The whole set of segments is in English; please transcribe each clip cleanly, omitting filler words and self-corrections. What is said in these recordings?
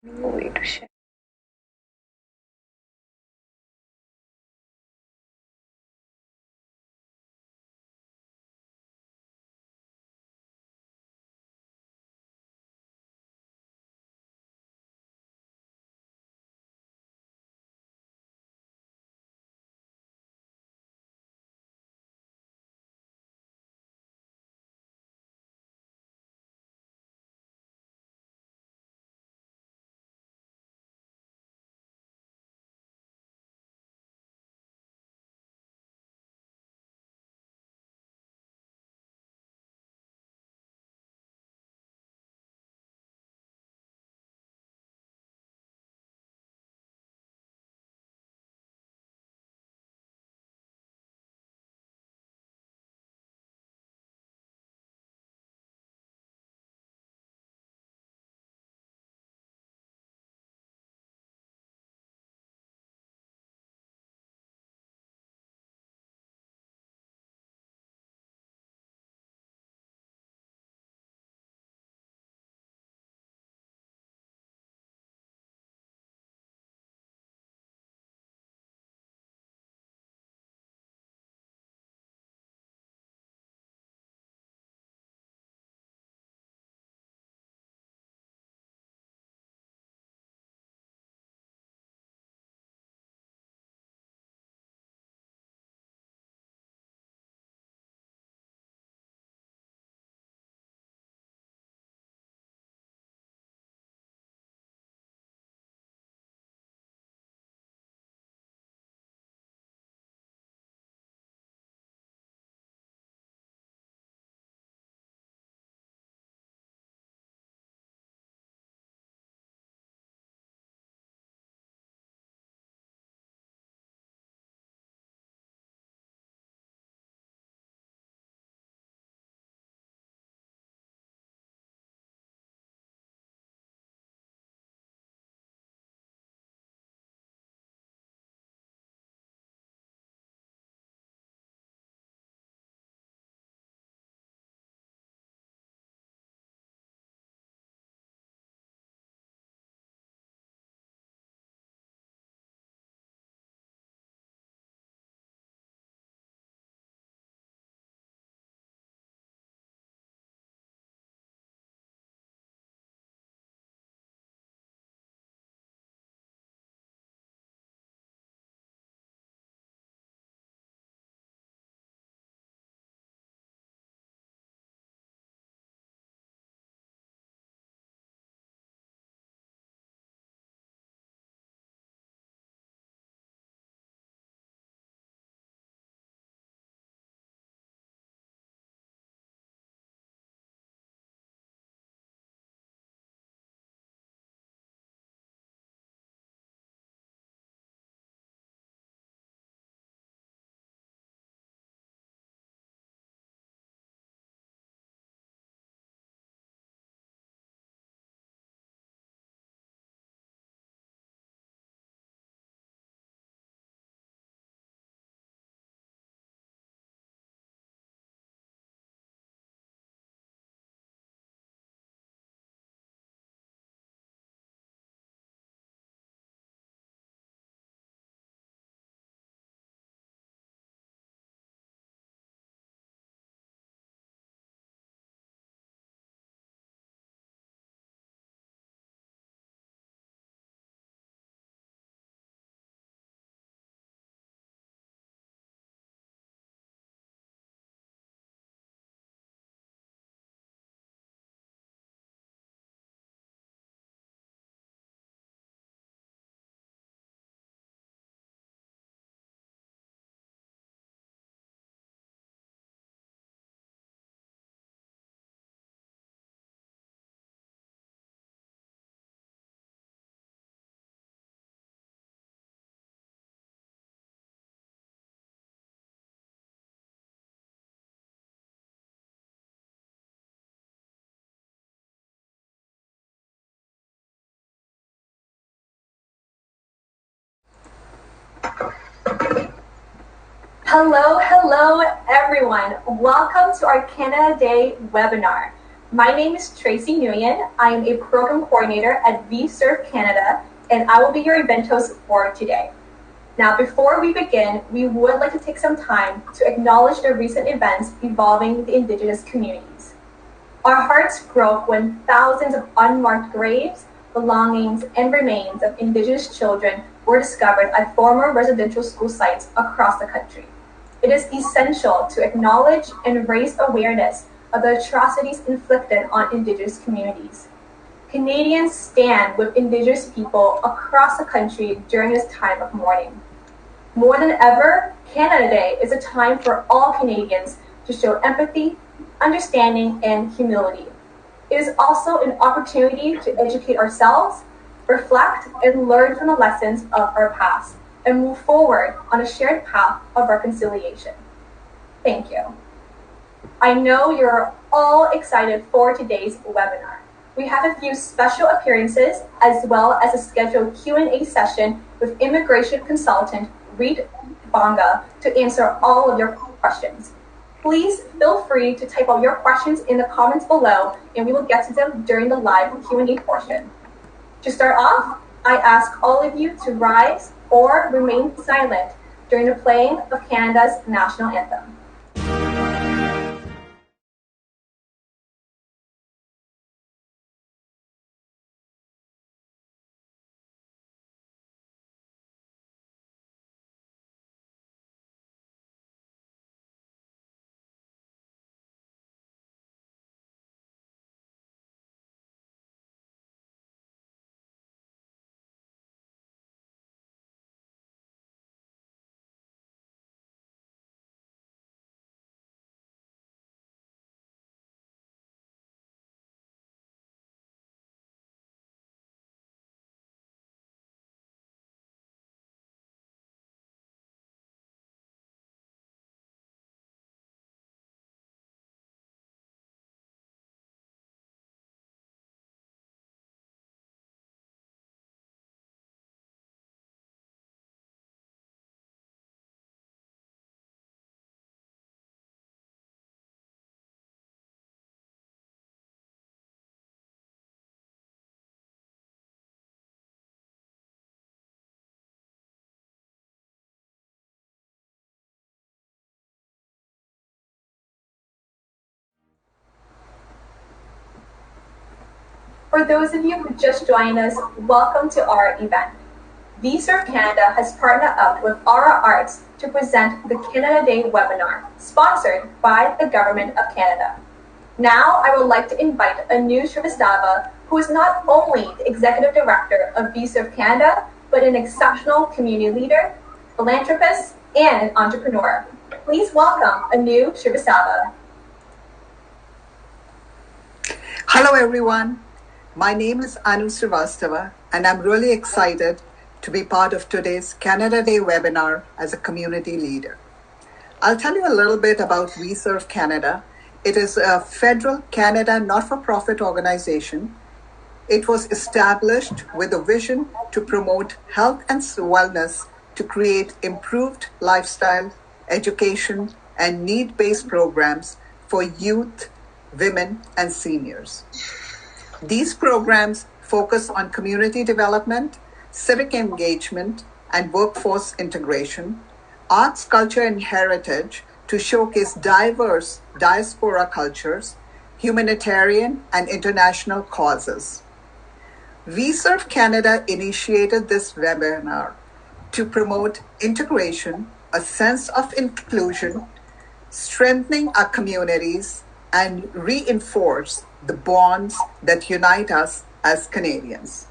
Way to share. Hello, hello everyone. Welcome to our Canada Day webinar. My name is Tracy Nguyen. I am a program coordinator at VServe Canada, and I will be your event host for today. Now, before we begin, we would like to take some time to acknowledge the recent events involving the Indigenous communities. Our hearts broke when thousands of unmarked graves, belongings, and remains of Indigenous children were discovered at former residential school sites across the country. It is essential to acknowledge and raise awareness of the atrocities inflicted on Indigenous communities. Canadians stand with Indigenous people across the country during this time of mourning. More than ever, Canada Day is a time for all Canadians to show empathy, understanding, and humility. It is also an opportunity to educate ourselves, reflect, and learn from the lessons of our past, and move forward on a shared path of reconciliation. Thank you. I know you're all excited for today's webinar. We have a few special appearances as well as a scheduled Q&A session with immigration consultant Reet Banga to answer all of your questions. Please feel free to type out your questions in the comments below and we will get to them during the live Q&A portion. To start off, I ask all of you to rise or remain silent during the playing of Canada's national anthem. For those of you who just joined us, welcome to our event. VServe Canada has partnered up with Aura Arts to present the Canada Day webinar, sponsored by the Government of Canada. Now, I would like to invite Anu Srivastava, who is not only the Executive Director of VServe Canada, but an exceptional community leader, philanthropist, and an entrepreneur. Please welcome Anu Srivastava. Hello, everyone. My name is Anu Srivastava, and I'm really excited to be part of today's Canada Day webinar as a community leader. I'll tell you a little bit about VServe Canada. It is a federal Canada not-for-profit organization. It was established with a vision to promote health and wellness to create improved lifestyle, education, and need-based programs for youth, women, and seniors. These programs focus on community development, civic engagement, and workforce integration, arts, culture, and heritage to showcase diverse diaspora cultures, humanitarian and international causes. VServe Canada initiated this webinar to promote integration, a sense of inclusion, strengthening our communities, and reinforce the bonds that unite us as Canadians.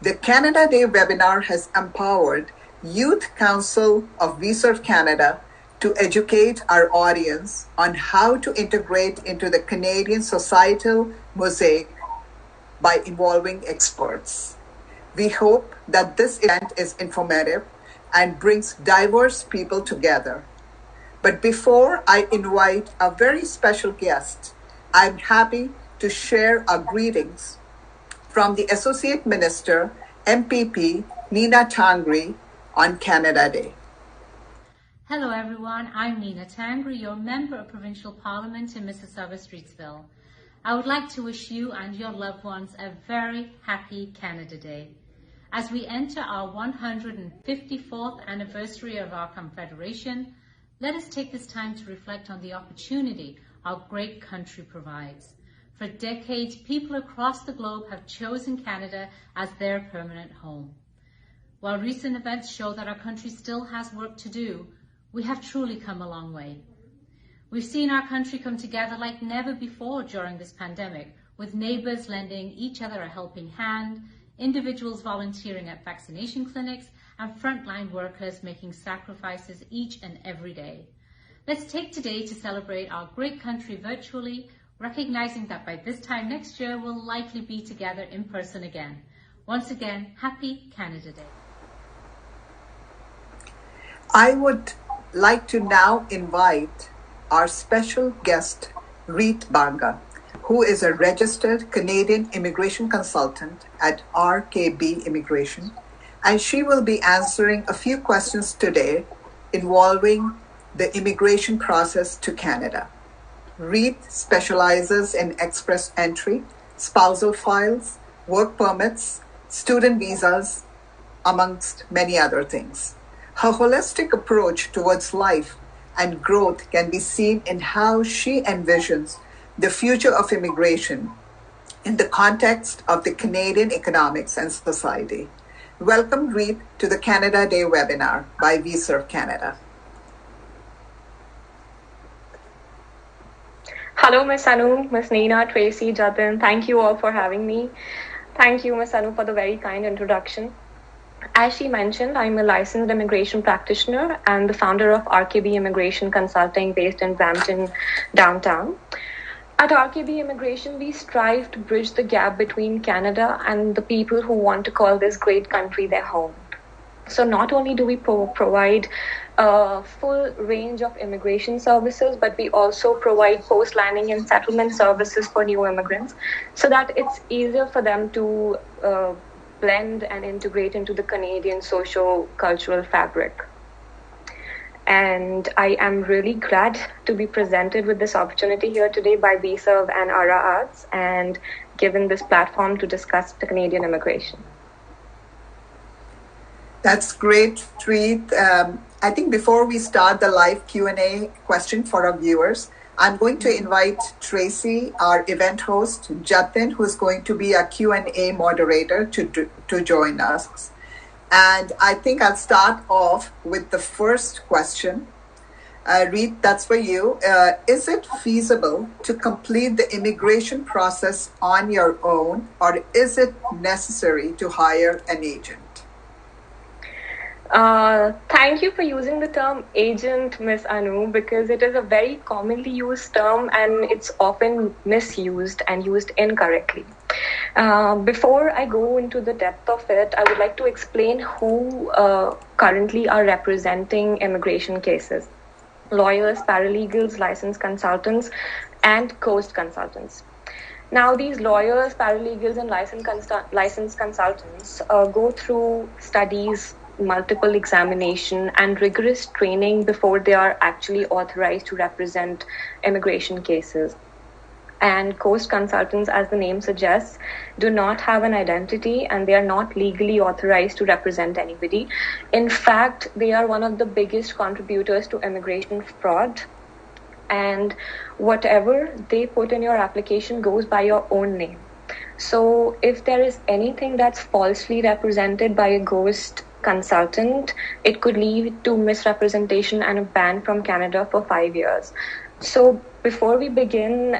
The Canada Day webinar has empowered Youth Council of VServe Canada to educate our audience on how to integrate into the Canadian societal mosaic by involving experts. We hope that this event is informative and brings diverse people together. But before I invite a very special guest, I'm happy to share our greetings from the Associate Minister, MPP Nina Tangri, on Canada Day. Hello everyone, I'm Nina Tangri, your Member of Provincial Parliament in Mississauga-Streetsville. I would like to wish you and your loved ones a very happy Canada Day. As we enter our 154th anniversary of our Confederation, let us take this time to reflect on the opportunity our great country provides. For decades, people across the globe have chosen Canada as their permanent home. While recent events show that our country still has work to do, we have truly come a long way. We've seen our country come together like never before during this pandemic, with neighbours lending each other a helping hand, individuals volunteering at vaccination clinics, and frontline workers making sacrifices each and every day. Let's take today to celebrate our great country virtually, recognizing that by this time next year, we'll likely be together in person again. Once again, happy Canada Day. I would like to now invite our special guest, Reet Banga, who is a registered Canadian immigration consultant at RKB Immigration, and she will be answering a few questions today involving the immigration process to Canada. Reet specializes in express entry, spousal files, work permits, student visas, amongst many other things. Her holistic approach towards life and growth can be seen in how she envisions the future of immigration in the context of the Canadian economics and society. Welcome, Reet, to the Canada Day webinar by VServe Canada. Hello, Ms. Anu, Ms. Neena, Tracy, Jatin. Thank you all for having me. Thank you, Ms. Anu, for the very kind introduction. As she mentioned, I'm a licensed immigration practitioner and the founder of RKB Immigration Consulting based in Brampton, downtown. At RKB Immigration, we strive to bridge the gap between Canada and the people who want to call this great country their home. So not only do we provide a full range of immigration services, but we also provide post-landing and settlement services for new immigrants so that it's easier for them to blend and integrate into the Canadian socio-cultural fabric. And I am really glad to be presented with this opportunity here today by VServe and ARA Arts and given this platform to discuss the Canadian immigration. That's great, Reet. I think before we start the live Q&A question for our viewers, I'm going to invite Tracy, our event host, Jatin, who's going to be a Q&A moderator to join us. And I think I'll start off with the first question. Reet, that's for you. Is it feasible to complete the immigration process on your own, or is it necessary to hire an agent? Thank you for using the term agent, Ms. Anu, because it is a very commonly used term and it's often misused and used incorrectly. Before I go into the depth of it, I would like to explain who currently are representing immigration cases. Lawyers, paralegals, licensed consultants, and coast consultants. Now, these lawyers, paralegals, and licensed consultants go through studies, multiple examination, and rigorous training before they are actually authorized to represent immigration cases. And coast consultants, as the name suggests, do not have an identity and they are not legally authorized to represent anybody. In fact, they are one of the biggest contributors to immigration fraud. And whatever they put in your application goes by your own name. So if there is anything that's falsely represented by a ghost consultant, it could lead to misrepresentation and a ban from Canada for 5 years. So before we begin,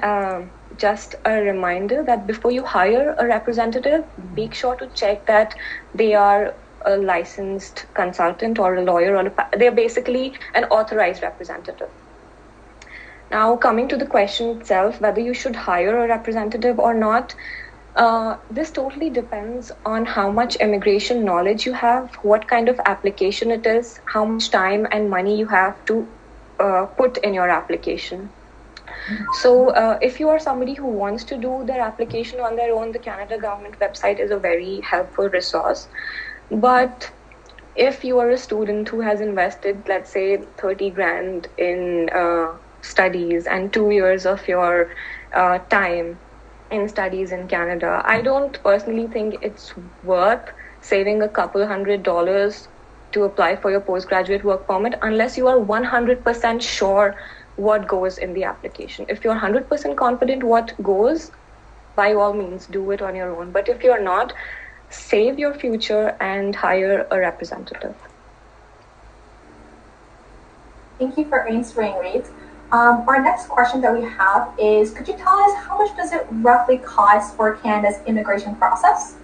just a reminder that before you hire a representative, make sure to check that they are a licensed consultant or a lawyer, or they're basically an authorized representative. Now, coming to the question itself, whether you should hire a representative or not, this totally depends on how much immigration knowledge you have, what kind of application it is, how much time and money you have to put in your application. So if you are somebody who wants to do their application on their own, the Canada government website is a very helpful resource. But if you are a student who has invested, let's say, 30 grand in studies and 2 years of your time, in studies in Canada. I don't personally think it's worth saving a couple $100 to apply for your postgraduate work permit unless you are 100% sure what goes in the application. If you're 100% confident what goes, by all means, do it on your own. But if you're not, save your future and hire a representative. Thank you for answering, Reet. Our next question that we have is, could you tell us how much does it roughly cost for Canada's immigration process?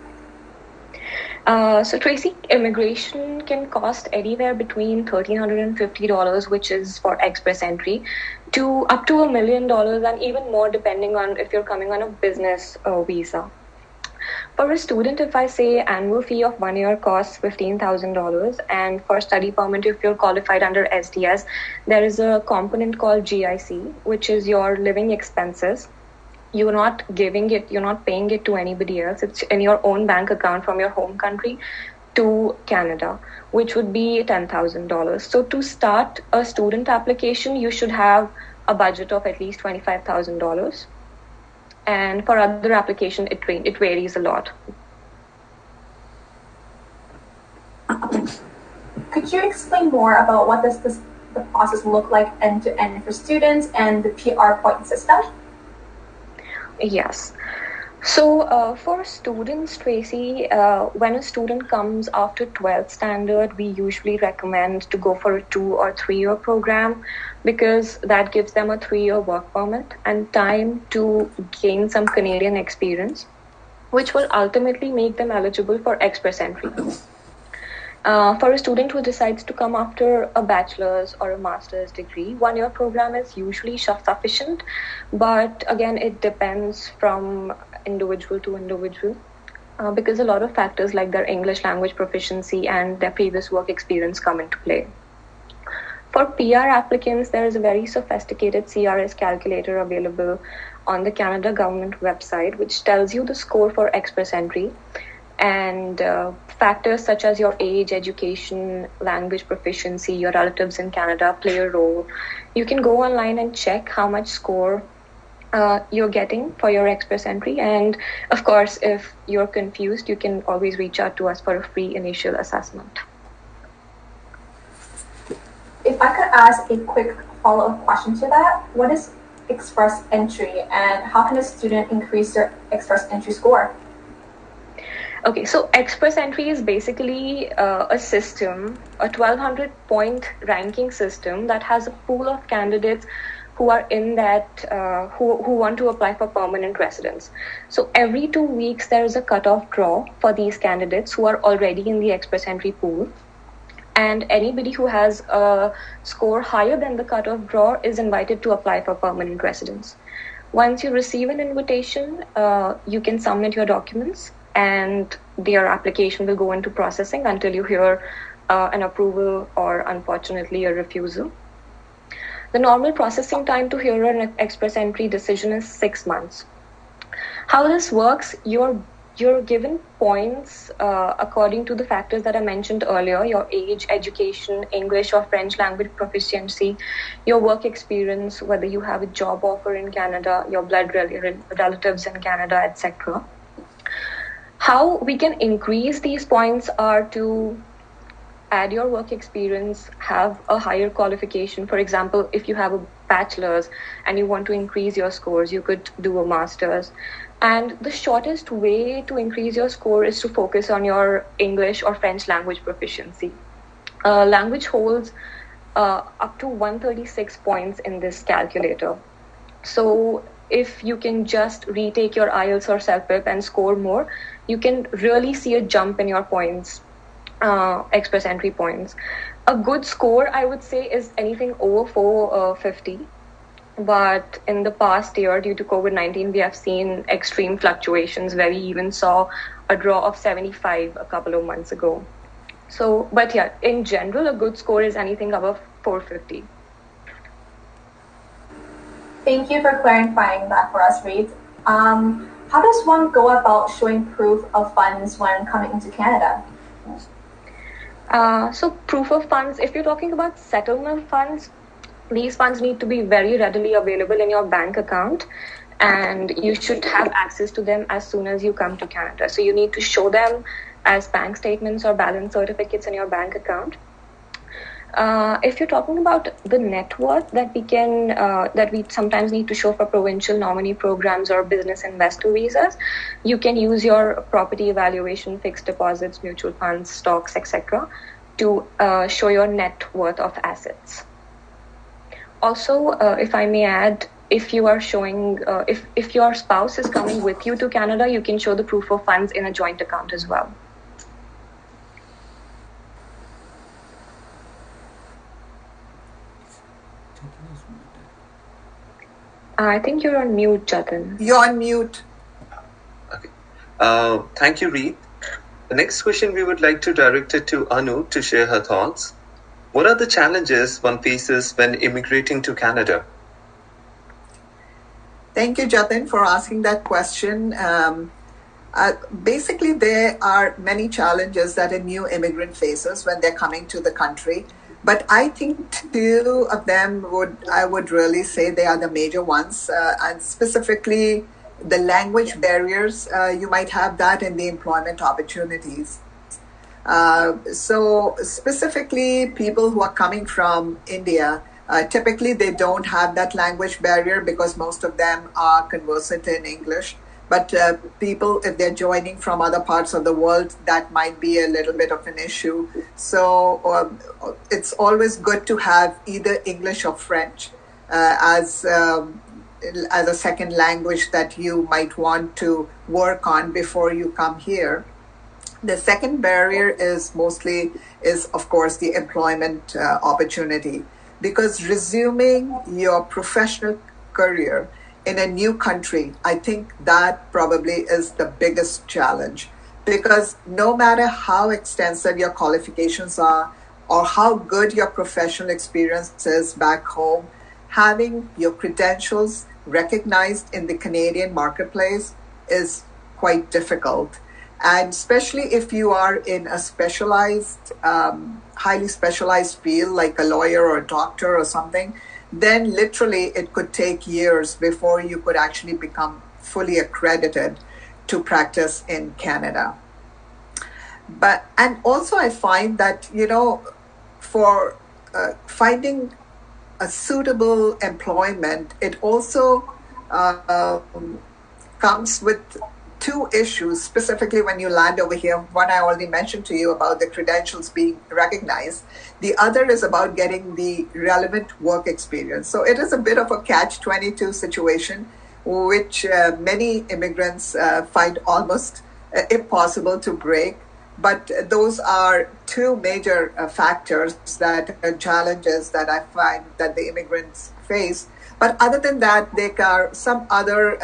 So Tracy, immigration can cost anywhere between $1,350, which is for express entry, to up to $1 million, and even more depending on if you're coming on a business visa. For a student, if I say annual fee of 1 year costs $15,000, and for study permit, if you're qualified under SDS, there is a component called GIC, which is your living expenses. You're not paying it to anybody else. It's in your own bank account from your home country to Canada, which would be $10,000. So to start a student application, you should have a budget of at least $25,000. And for other application, it varies a lot. Could you explain more about what does the process look like end to end for students and the PR point system? Yes. So for students, Tracy, when a student comes after 12th standard, we usually recommend to go for a 2 or 3 year program because that gives them a 3-year work permit and time to gain some Canadian experience, which will ultimately make them eligible for express entry. For a student who decides to come after a bachelor's or a master's degree, 1 year program is usually sufficient, but again, it depends from individual to individual because a lot of factors like their English language proficiency and their previous work experience come into play. For PR applicants, there is a very sophisticated CRS calculator available on the Canada government website, which tells you the score for express entry. And factors such as your age, education, language proficiency, your relatives in Canada play a role. You can go online and check how much score you're getting for your express entry. And of course, if you're confused, you can always reach out to us for a free initial assessment. If I could ask a quick follow-up question to that, what is express entry and how can a student increase their express entry score? Okay, so express entry is basically a system, a 1,200 point ranking system that has a pool of candidates who are in that, who want to apply for permanent residence. So every 2 weeks, there is a cutoff draw for these candidates who are already in the express entry pool. And anybody who has a score higher than the cutoff draw is invited to apply for permanent residence. Once you receive an invitation, you can submit your documents and their application will go into processing until you hear an approval or unfortunately a refusal. The normal processing time to hear an express entry decision is 6 months. How this works, you're given points according to the factors that I mentioned earlier, your age, education, English or French language proficiency, your work experience, whether you have a job offer in Canada, your blood relatives in Canada, etc. How we can increase these points are to add your work experience, have a higher qualification. For example, if you have a bachelor's and you want to increase your scores, you could do a master's. And the shortest way to increase your score is to focus on your English or French language proficiency. Language holds up to 136 points in this calculator. So if you can just retake your IELTS or CELPIP and score more, you can really see a jump in your points, express entry points. A good score, I would say, is anything over 450. But in the past year, due to COVID-19, we have seen extreme fluctuations where we even saw a draw of 75 a couple of months ago. So, but yeah, in general, a good score is anything above 450. Thank you for clarifying that for us, Reet. How does one go about showing proof of funds when coming into Canada? So proof of funds, if you're talking about settlement funds, these funds need to be very readily available in your bank account. and you should have access to them as soon as you come to Canada. So you need to show them as bank statements or balance certificates in your bank account. If you're talking about the net worth that we sometimes need to show for provincial nominee programs or business investor visas, you can use your property evaluation, fixed deposits, mutual funds, stocks, etc., to show your net worth of assets. Also, if I may add, if you are showing, if your spouse is coming with you to Canada, you can show the proof of funds in a joint account as well. I think you're on mute, Jatin. You're on mute. Okay. Thank you, Reet. The next question we would like to direct it to Anu to share her thoughts. What are the challenges one faces when immigrating to Canada? Thank you, Jatin, for asking that question. Basically, there are many challenges that a new immigrant faces when they're coming to the country. But I think two of them I would really say they are the major ones, and specifically the language barriers. You might have that in the employment opportunities. So specifically, people who are coming from India, typically they don't have that language barrier because most of them are conversant in English. But people, if they're joining from other parts of the world, that might be a little bit of an issue. So it's always good to have either English or French as a second language that you might want to work on before you come here. The second barrier is of course, the employment opportunity, because resuming your professional career in a new country, I think that probably is the biggest challenge, because no matter how extensive your qualifications are or how good your professional experience is back home, having your credentials recognized in the Canadian marketplace is quite difficult. And especially if you are in a specialized, highly specialized field like a lawyer or a doctor or something, then literally it could take years before you could actually become fully accredited to practice in Canada. And also I find that, for finding a suitable employment, it also comes with two issues, specifically when you land over here. One I already mentioned to you about the credentials being recognized. The other is about getting the relevant work experience. So it is a bit of a catch-22 situation, which many immigrants find almost impossible to break. But those are two major factors challenges that I find that the immigrants face. But other than that, there are some other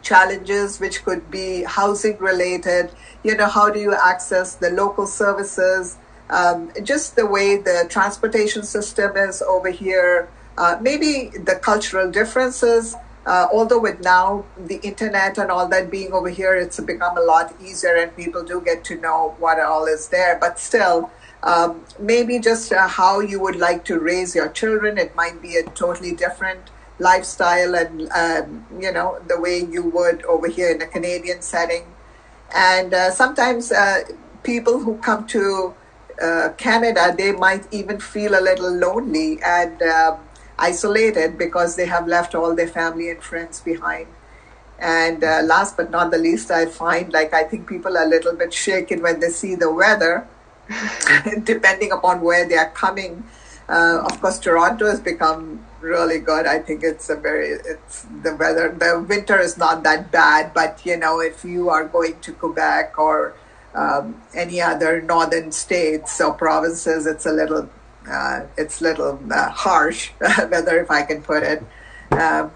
challenges which could be housing related. How do you access the local services? Just the way the transportation system is over here, maybe the cultural differences, although with now the internet and all that being over here, it's become a lot easier and people do get to know what all is there. But still, maybe just how you would like to raise your children. It might be a totally different lifestyle and, the way you would over here in a Canadian setting. And sometimes people who come to Canada, they might even feel a little lonely and isolated because they have left all their family and friends behind. And last but not the least, I find I think people are a little bit shaken when they see the weather, depending upon where they are coming. Of course, Toronto has become really good. I think it's the weather. The winter is not that bad, but if you are going to Quebec or any other northern states or provinces, it's a little harsh weather, if I can put it.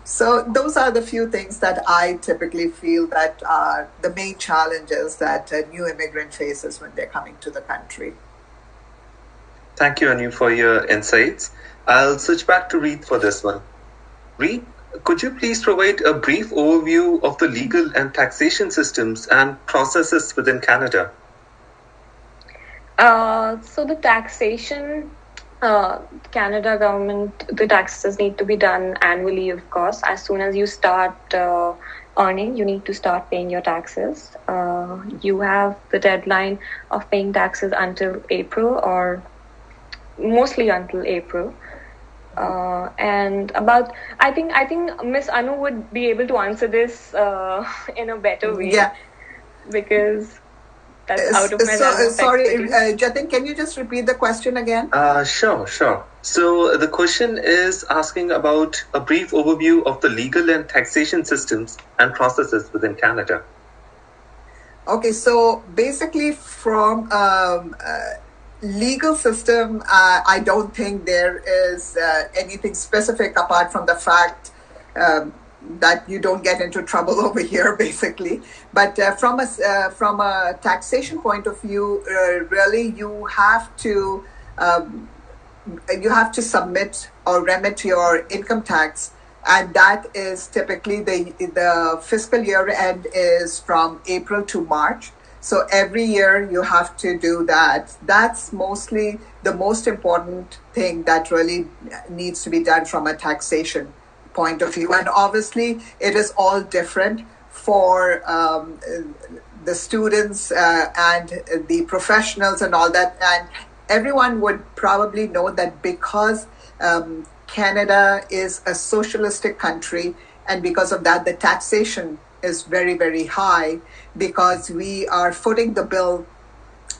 So those are the few things that I typically feel that are the main challenges that a new immigrant faces when they're coming to the country. Thank you, Anu, for your insights. I'll switch back to Reet for this one. Reet, could you please provide a brief overview of the legal and taxation systems and processes within Canada? So the taxation Canada government, the taxes need to be done annually, of course. As soon as you start earning, you need to start paying your taxes. You have the deadline of paying taxes until April, or mostly until April. And about, I think Miss Anu would be able to answer this in a better way. Yeah. Because that's out of my realm of sorry, expertise. Jatin, can you just repeat the question again? Sure. So the question is asking about a brief overview of the legal and taxation systems and processes within Canada. Okay, so basically from legal system, I don't think there is anything specific apart from the fact that you don't get into trouble over here, basically. But from a taxation point of view, really you have to submit or remit your income tax, and that is typically the fiscal year end is from April to March. So every year you have to do that. That's mostly the most important thing that really needs to be done from a taxation point of view. And obviously it is all different for the students and the professionals and all that. And everyone would probably know that because Canada is a socialistic country, and because of that, the taxation is very, very high, because we are footing the bill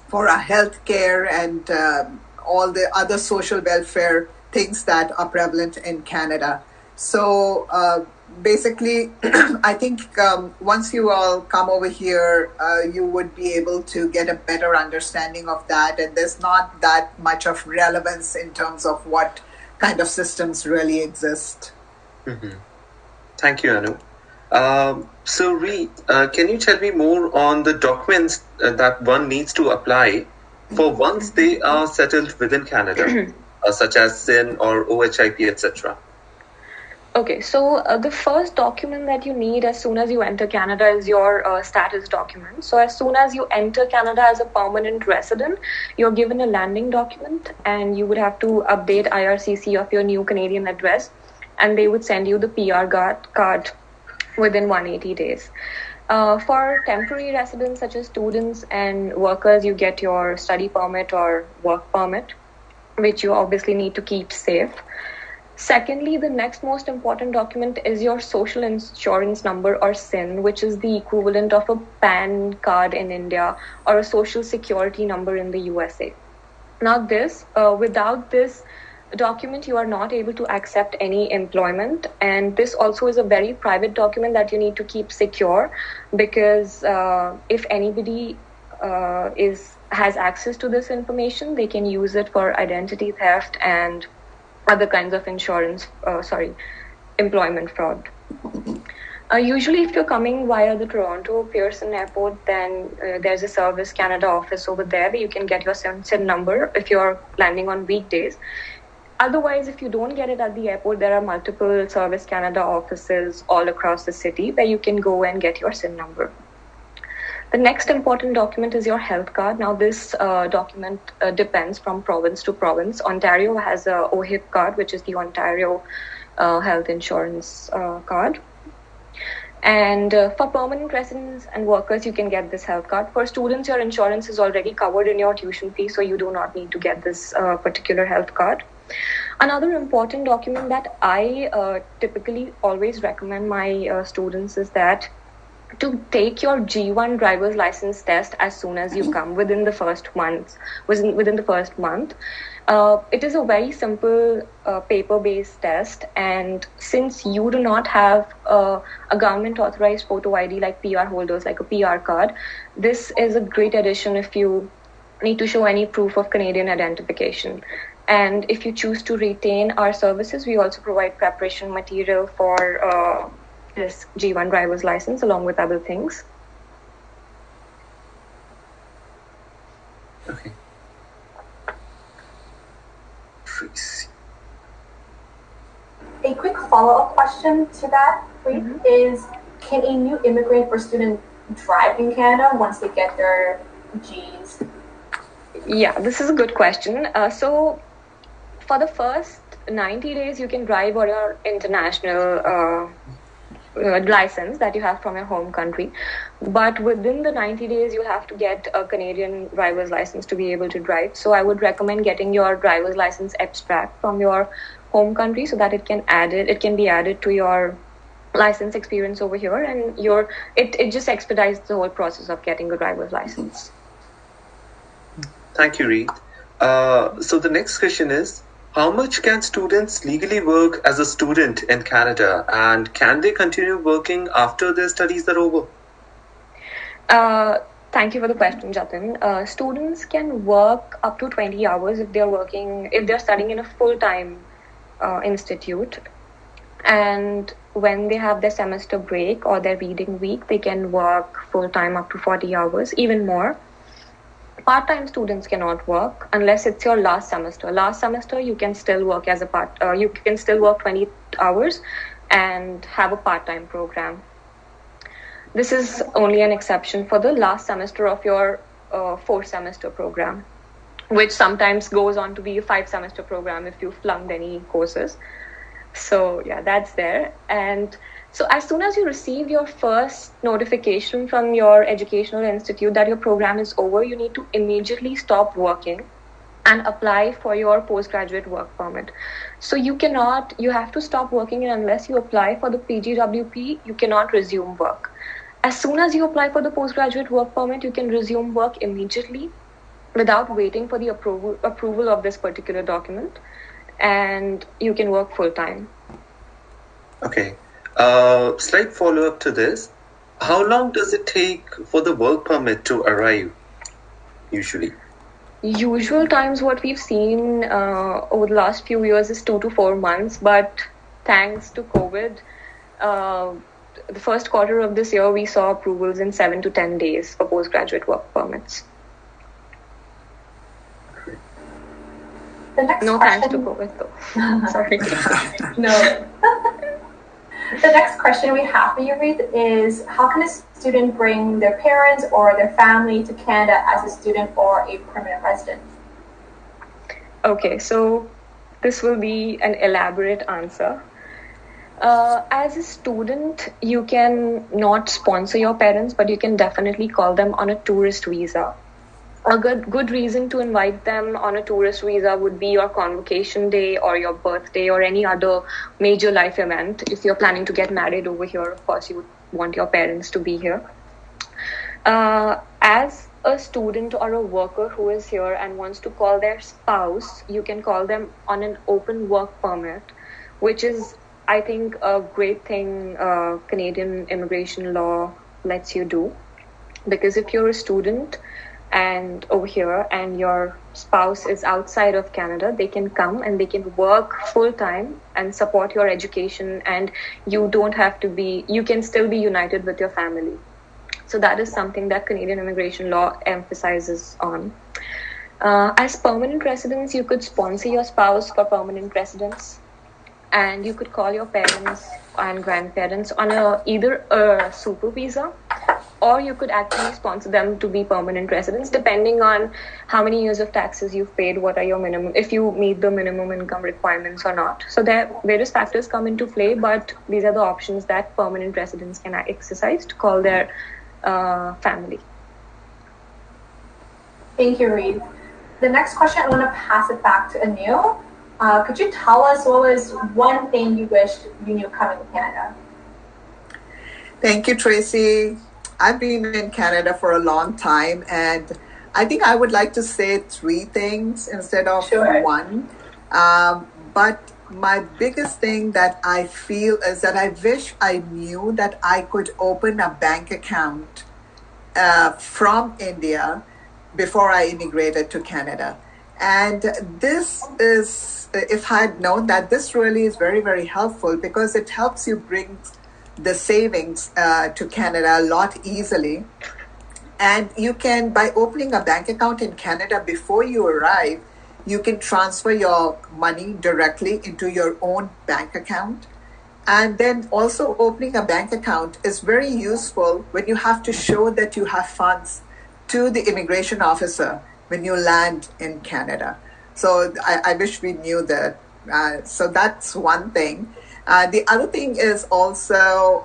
for our health care and all the other social welfare things that are prevalent in Canada. So basically, I think once you all come over here, you would be able to get a better understanding of that. And there's not that much of relevance in terms of what kind of systems really exist. Mm-hmm. Thank you, Anu. So, Reet, can you tell me more on the documents that one needs to apply for once they are settled within Canada, such as SIN or OHIP, etc.? Okay, so the first document that you need as soon as you enter Canada is your status document. So as soon as you enter Canada as a permanent resident, you're given a landing document, and you would have to update IRCC of your new Canadian address, and they would send you the PR card within 180 days. For temporary residents such as students and workers, you get your study permit or work permit, which you obviously need to keep safe. Secondly, the next most important document is your social insurance number, or SIN, which is the equivalent of a PAN card in India or a social security number in the USA. Now without this document, you are not able to accept any employment, and this also is a very private document that you need to keep secure, because if anybody has access to this information, they can use it for identity theft and other kinds of employment fraud. Usually, if you're coming via the Toronto Pearson Airport, then there's a Service Canada office over there where you can get your SIN number if you're landing on weekdays. Otherwise, if you don't get it at the airport, there are multiple Service Canada offices all across the city where you can go and get your SIN number. The next important document is your health card. Now, this document depends from province to province. Ontario has a OHIP card, which is the Ontario Health Insurance card. And for permanent residents and workers, you can get this health card. For students, your insurance is already covered in your tuition fee, so you do not need to get this particular health card. Another important document that I typically always recommend my students is that to take your G1 driver's license test as soon as you come within the first month. It is a very simple paper-based test, and since you do not have a government authorized photo ID like PR holders, like a PR card, this is a great addition if you need to show any proof of Canadian identification. And if you choose to retain our services, we also provide preparation material for this G1 driver's license along with other things. Okay. A quick follow-up question to that, Reet, is can a new immigrant or student drive in Canada once they get their Gs? Yeah, this is a good question. So For the first 90 days, you can drive on your international license that you have from your home country. But within the 90 days, you have to get a Canadian driver's license to be able to drive. So I would recommend getting your driver's license abstract from your home country so that it can be added to your license experience over here, and it just expedites the whole process of getting a driver's license. Thank you, Reet. So the next question is, how much can students legally work as a student in Canada, and can they continue working after their studies are over? Thank you for the question, Jatin. Students can work up to 20 hours if they're studying in a full-time institute. And when they have their semester break or their reading week, they can work full-time up to 40 hours, even more. Part-time students cannot work unless it's your last semester. Last semester, you can still work you can still work 20 hours and have a part-time program. This is only an exception for the last semester of your 4-semester program, which sometimes goes on to be a 5-semester program if you flunked any courses. So yeah, that's there. And so as soon as you receive your first notification from your educational institute that your program is over, you need to immediately stop working and apply for your postgraduate work permit. So you have to stop working, and unless you apply for the PGWP, you cannot resume work. As soon as you apply for the postgraduate work permit, you can resume work immediately without waiting for the approval of this particular document, and you can work full-time. Okay. Slight follow-up to this. How long does it take for the work permit to arrive, usually? Usual times, what we've seen over the last few years is 2 to 4 months, but thanks to COVID, the first quarter of this year, we saw approvals in 7 to 10 days for postgraduate work permits. The next no question... thanks to COVID, though. Sorry. No. The next question we have for you, Reet, is how can a student bring their parents or their family to Canada as a student or a permanent resident? Okay, so this will be an elaborate answer. As a student, you can not sponsor your parents, but you can definitely call them on a tourist visa. A good reason to invite them on a tourist visa would be your convocation day or your birthday or any other major life event. If you're planning to get married over here, of course, you would want your parents to be here. As a student or a worker who is here and wants to call their spouse, you can call them on an open work permit, which is, I think, a great thing Canadian immigration law lets you do. Because if you're a student and over here and your spouse is outside of Canada, they can come and they can work full-time and support your education, and you can still be united with your family. So that is something that Canadian immigration law emphasizes on. As permanent residents, you could sponsor your spouse for permanent residence, and you could call your parents and grandparents on either a super visa, or you could actually sponsor them to be permanent residents, depending on how many years of taxes you've paid, what are your minimum, if you meet the minimum income requirements or not. So there various factors come into play, but these are the options that permanent residents can exercise to call their family. Thank you, Reet. The next question, I want to pass it back to Anu. Could you tell us what was one thing you wished you knew coming to Canada? Thank you, Tracy. I've been in Canada for a long time, and I think I would like to say 3 things instead of one. But my biggest thing that I feel is that I wish I knew that I could open a bank account from India before I immigrated to Canada. And this is, if I had known that, this really is very, very helpful, because it helps you bring the savings to Canada a lot easily. And you can, by opening a bank account in Canada before you arrive, you can transfer your money directly into your own bank account. And then also opening a bank account is very useful when you have to show that you have funds to the immigration officer when you land in Canada. So I wish we knew that. So that's one thing. The other thing is also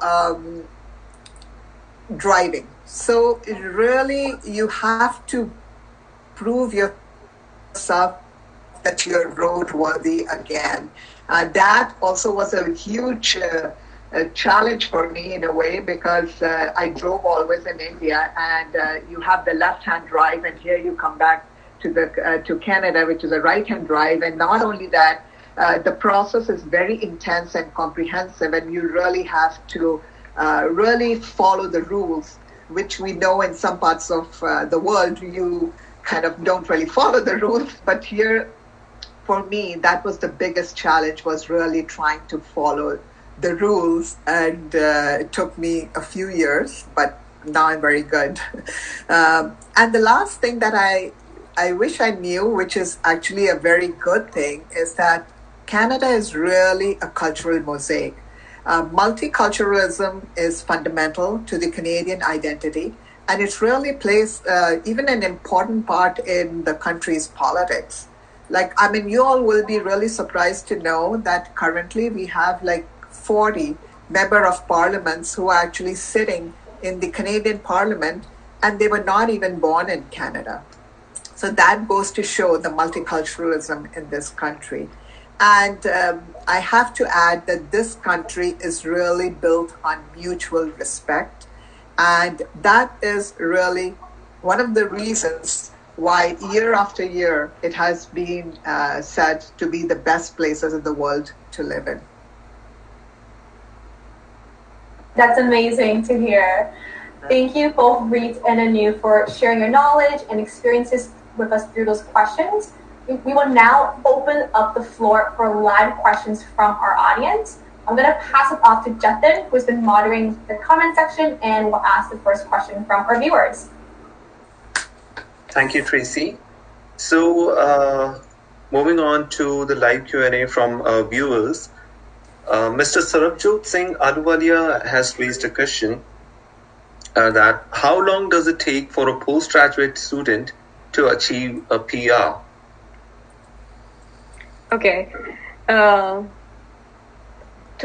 driving. So really, you have to prove yourself that you're roadworthy again. That also was a huge challenge for me in a way, because I drove always in India, and you have the left-hand drive, and here you come back to Canada, which is a right-hand drive. And not only that, the process is very intense and comprehensive, and you really have to really follow the rules, which we know in some parts of the world you kind of don't really follow the rules. But here, for me, that was the biggest challenge, was really trying to follow the rules. And it took me a few years, but now I'm very good. And the last thing that I wish I knew, which is actually a very good thing, is that Canada is really a cultural mosaic. Multiculturalism is fundamental to the Canadian identity, and it really plays even an important part in the country's politics. Like, I mean, you all will be really surprised to know that currently we have like 40 member of parliaments who are actually sitting in the Canadian Parliament, and they were not even born in Canada. So that goes to show the multiculturalism in this country. And I have to add that this country is really built on mutual respect. And that is really one of the reasons why year after year it has been said to be the best places in the world to live in. That's amazing to hear. Thank you both, Reet and Anu, for sharing your knowledge and experiences with us through those questions. We will now open up the floor for live questions from our audience. I'm going to pass it off to Jatin, who's been monitoring the comment section, and will ask the first question from our viewers. Thank you, Tracy. So moving on to the live Q&A from our viewers, Mr. Sarabjot Singh Aluwalia has raised a question that how long does it take for a postgraduate student to achieve a PR? Okay. To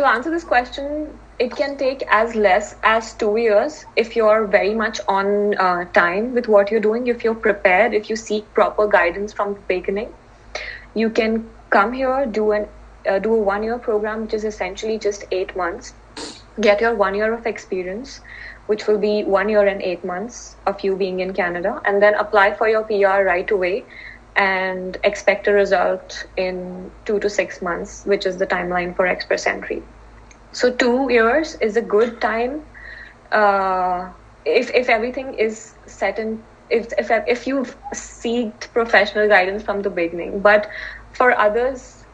answer this question, it can take as less as 2 years if you're very much on time with what you're doing, if you're prepared, if you seek proper guidance from the beginning. You can come here, do a 1 year program, which is essentially just 8 months, get your 1 year of experience, which will be 1 year and 8 months of you being in Canada, and then apply for your PR right away and expect a result in 2 to 6 months, which is the timeline for express entry. So 2 years is a good time if everything is set in, if you've sought professional guidance from the beginning. But for others,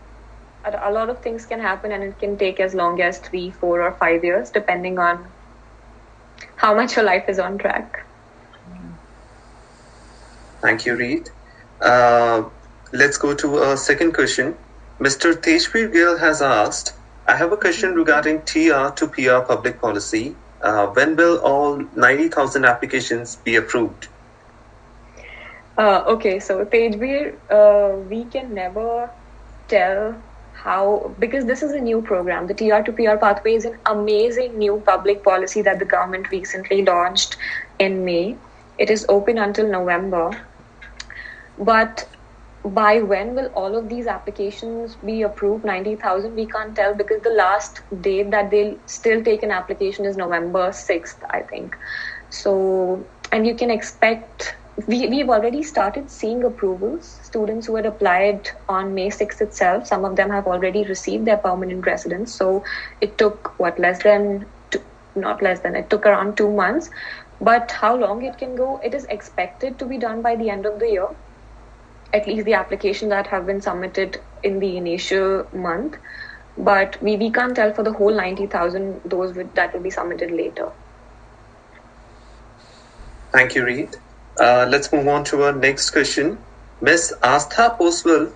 a lot of things can happen, and it can take as long as 3, 4, or 5 years, depending on how much your life is on track. Thank you, Reet. Let's go to a second question. Mr. Tejveer Gill has asked, I have a question regarding TR to PR public policy. When will all 90,000 applications be approved? Okay, so Tejveer, we can never tell how, because this is a new program. The TR to PR pathway is an amazing new public policy that the government recently launched in May. It is open until November. But by when will all of these applications be approved, 90,000, we can't tell, because the last date that they'll still take an application is November 6th, I think. So, and you can expect, we've already started seeing approvals. Students who had applied on May 6th itself, some of them have already received their permanent residence. So it took, it took around 2 months. But how long it can go, it is expected to be done by the end of the year. At least the applications that have been submitted in the initial month. But we can't tell for the whole 90,000, that will be submitted later. Thank you, Reet. Let's move on to our next question. Ms. Astha Poswal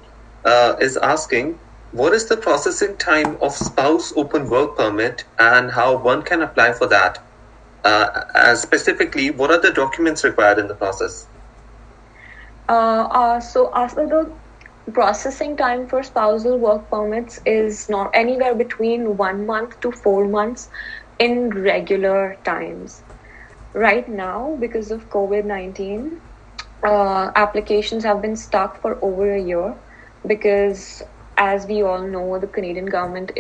is asking, what is the processing time of spouse open work permit and how one can apply for that? Specifically, what are the documents required in the process? So as per the processing time for spousal work permits is not anywhere between 1 month to 4 months in regular times. Right now, because of COVID-19, applications have been stuck for over a year because, as we all know, the Canadian government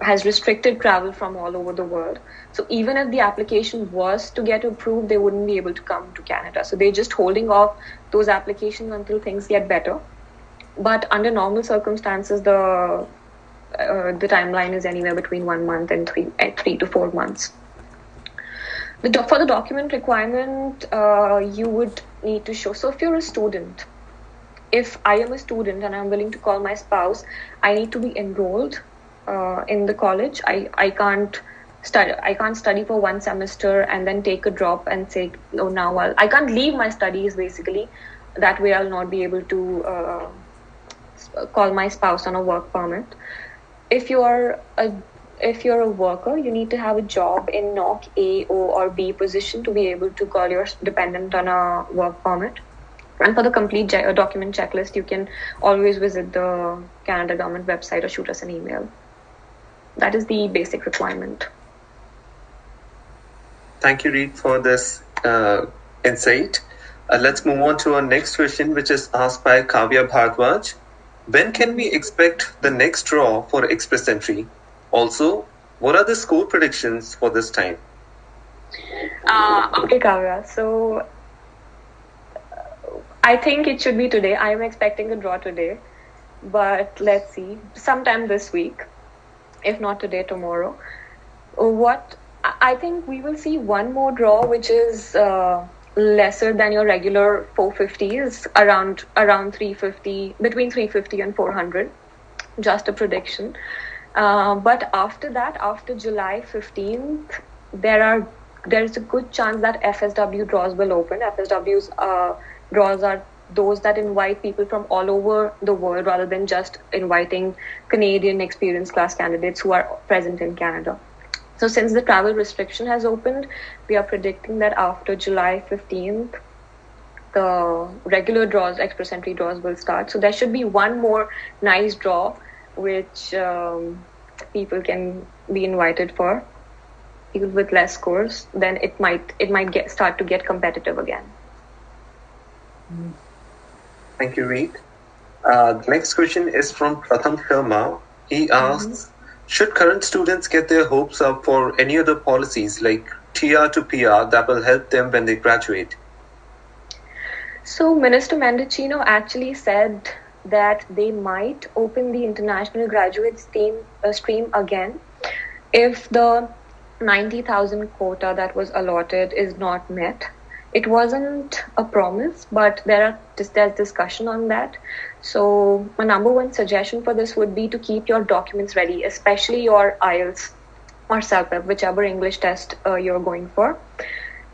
has restricted travel from all over the world. So even if the application was to get approved, they wouldn't be able to come to Canada. So they're just holding off those applications until things get better. But under normal circumstances, the timeline is anywhere between 1 month and 3 to 4 months. For the document requirement, you would need to show. So if you're a student, if I am a student and I'm willing to call my spouse, I need to be enrolled in the college. I can't study for 1 semester and then take a drop and say, oh, now I can't leave my studies, basically. That way I'll not be able to call my spouse on a work permit. If you're a worker, you need to have a job in NOC A, O, or B position to be able to call your dependent on a work permit. And for the complete document checklist, you can always visit the Canada government website or shoot us an email. That is the basic requirement. Thank you, Reet, for this insight. Let's move on to our next question, which is asked by Kavya Bhardwaj. When can we expect the next draw for Express Entry? Also, what are the score predictions for this time? Okay, Kavya. So, I think it should be today. I am expecting a draw today. But let's see. Sometime this week. If not today, tomorrow. I think we will see one more draw, which is lesser than your regular 450s, around 350, between 350 and 400. Just a prediction. But after that, after July 15th, there's a good chance that FSW draws will open. FSW's draws are those that invite people from all over the world rather than just inviting Canadian experienced class candidates who are present in Canada. So since the travel restriction has opened, we are predicting that after July 15th, the regular draws, Express Entry draws will start. So there should be one more nice draw which people can be invited for. People with less scores, then it might start to get competitive again. Thank you, Reet. The next question is from Pratham Sharma. He asks, should current students get their hopes up for any other policies like TR to PR that will help them when they graduate? So Minister Mendocino actually said that they might open the international graduate stream again if the 90,000 quota that was allotted is not met. It wasn't a promise, but there's discussion on that. So my number one suggestion for this would be to keep your documents ready, especially your IELTS or CELPEP, whichever English test you're going for.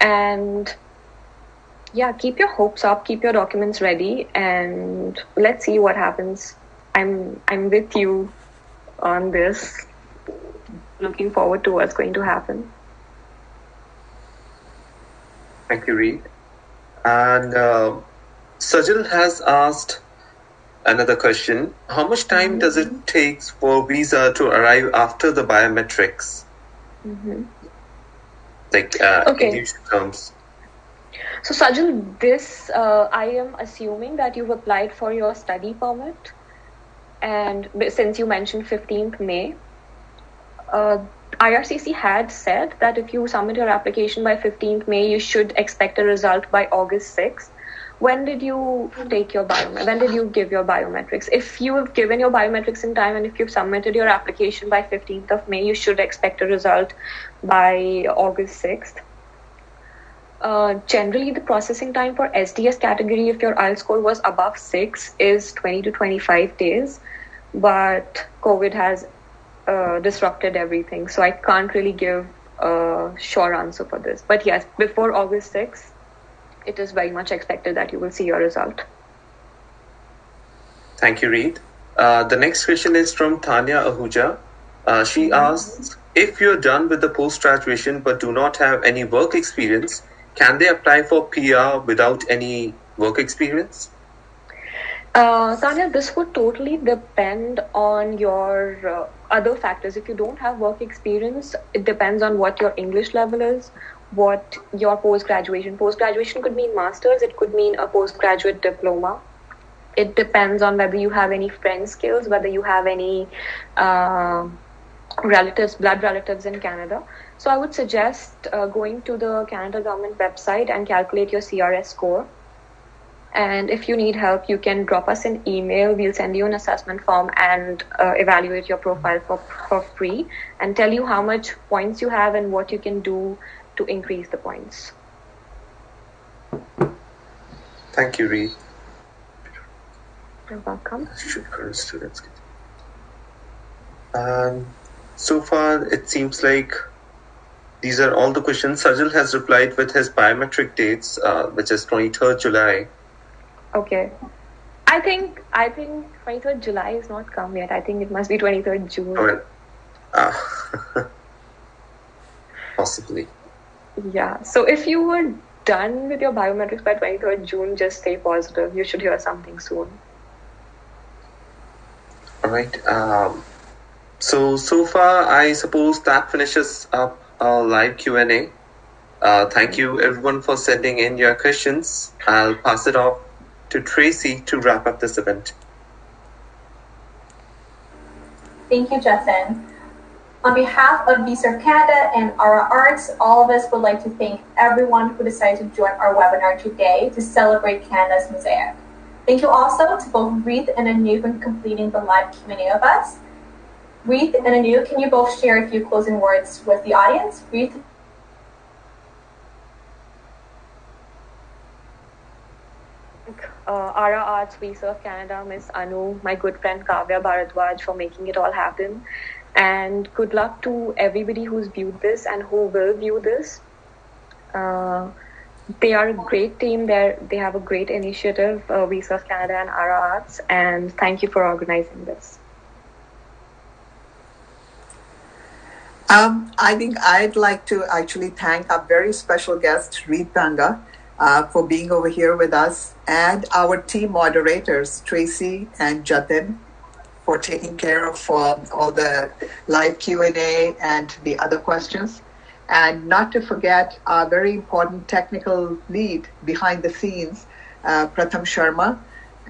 And yeah, keep your hopes up, keep your documents ready, and let's see what happens. I'm with you on this. Looking forward to what's going to happen. Thank you, Reet. And Sajal has asked another question. How much time does it take for visa to arrive after the biometrics? Like in usual terms. So Sajal, this I am assuming that you've applied for your study permit, and since you mentioned 15th May, IRCC had said that if you submit your application by 15th May, you should expect a result by August 6th. When did you take your when did you give your biometrics? If you have given your biometrics in time and if you've submitted your application by 15th of May, you should expect a result by August 6th. Generally, the processing time for SDS category, if your IELTS score was above 6, is 20 to 25 days. But COVID has disrupted everything, so I can't really give a sure answer for this. But yes, before August 6th, it is very much expected that you will see your result. Thank you, Reet. The next question is from Tanya Ahuja. She asks, if you're done with the post-graduation but do not have any work experience, can they apply for PR without any work experience? Tanya, this would totally depend on your other factors. If you don't have work experience, it depends on what your English level is, what your post-graduation. Post-graduation could mean master's, it could mean a postgraduate diploma. It depends on whether you have any French skills, whether you have any blood relatives in Canada. So I would suggest going to the Canada government website and calculate your CRS score. And if you need help, you can drop us an email. We'll send you an assessment form and evaluate your profile for free and tell you how much points you have and what you can do to increase the points. Thank you, Reet. You're welcome. Students. So far, it seems like these are all the questions. Sajal has replied with his biometric dates, which is 23rd July. Okay. I think 23rd July is not come yet. I think it must be 23rd June. Possibly. Yeah. So if you were done with your biometrics by 23rd June, just stay positive. You should hear something soon. All right. So far, I suppose that finishes up our live Q&A. Thank you everyone for sending in your questions. I'll pass it off to Tracy to wrap up this event. Thank you, Jatin. On behalf of VServe Canada and Aura Arts, all of us would like to thank everyone who decided to join our webinar today to celebrate Canada's mosaic. Thank you also to both Reet and Anu for completing the live Q&A of us. Reet and Anu, can you both share a few closing words with the audience? Reet? Aura Arts, VServe Canada, Miss Anu, my good friend Kavya Bharadwaj for making it all happen. And good luck to everybody who's viewed this and who will view this. They are a great team. They have a great initiative, VServe Canada and Aura Arts. And thank you for organizing this. I think I'd like to actually thank our very special guest, Reet Banga, for being over here with us, and our team moderators, Tracy and Jatin, for taking care of all the live Q&A and the other questions. And not to forget our very important technical lead behind the scenes, Pratham Sharma,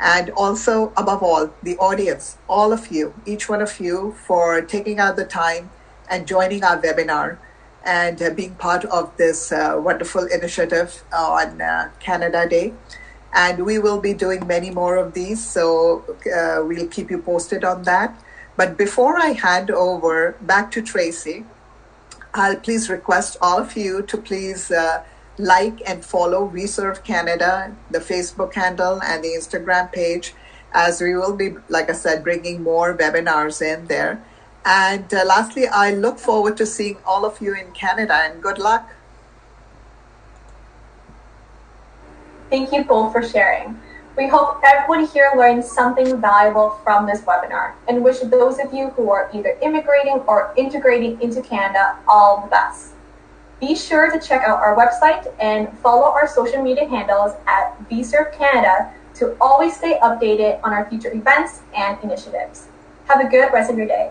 and also, above all, the audience, all of you, each one of you, for taking out the time and joining our webinar and being part of this wonderful initiative on Canada Day. And we will be doing many more of these, so we'll keep you posted on that. But before I hand over back to Tracy, I'll please request all of you to please like and follow VServe Canada, the Facebook handle and the Instagram page, as we will be, like I said, bringing more webinars in there. And lastly, I look forward to seeing all of you in Canada, and good luck. Thank you both for sharing. We hope everyone here learned something valuable from this webinar and wish those of you who are either immigrating or integrating into Canada all the best. Be sure to check out our website and follow our social media handles at VServe Canada to always stay updated on our future events and initiatives. Have a good rest of your day.